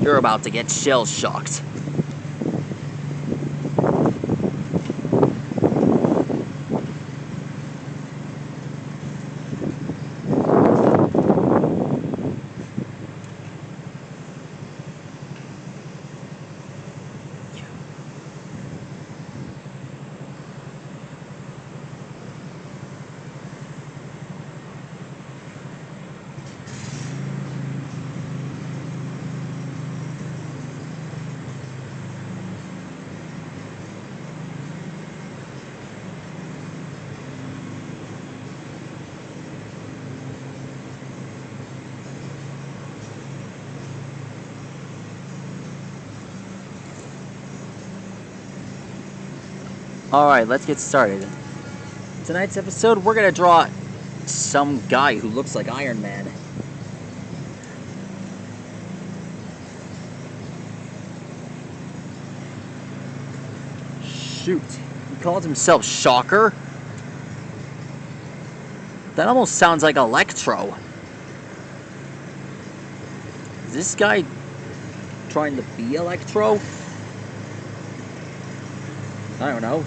You're about to get shell shocked. Alright, let's get started. Tonight's episode, we're gonna draw some guy who looks like Iron Man. Shoot. He calls himself Shocker? That almost sounds like Electro. Is this guy trying to be Electro? I don't know.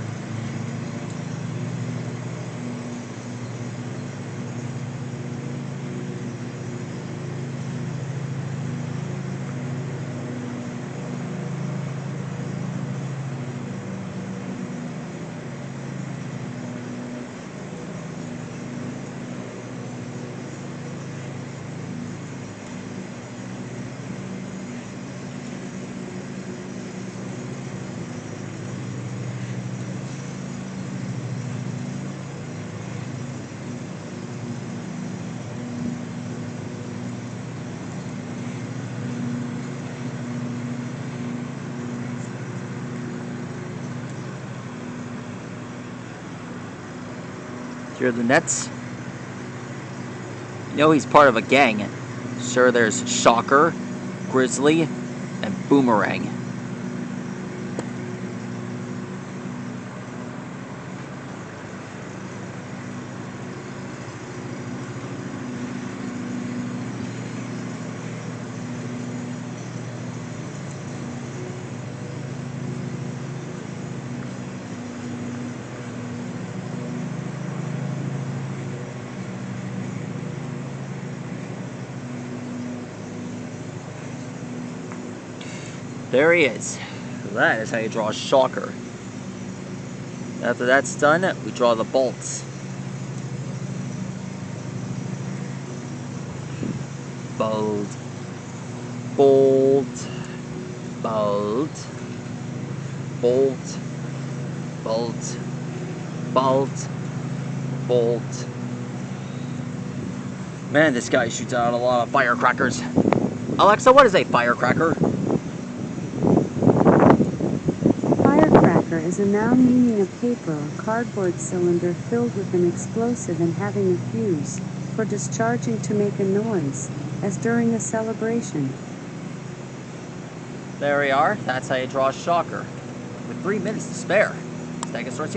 Here are the Nets. You know he's part of a gang. Sure, there's Shocker, Grizzly, and Boomerang. There he is. That is how you draw a Shocker. After that's done, we draw the bolts. Bolt, bolt, bolt, bolt, bolt, bolt, bolt. Man, this guy shoots out a lot of firecrackers. Alexa, what is a firecracker? Is a noun meaning a paper or cardboard cylinder filled with an explosive and having a fuse, for discharging to make a noise, as during a celebration. There we are. That's how you draw a Shocker. With 3 minutes to spare. Stegosaurus,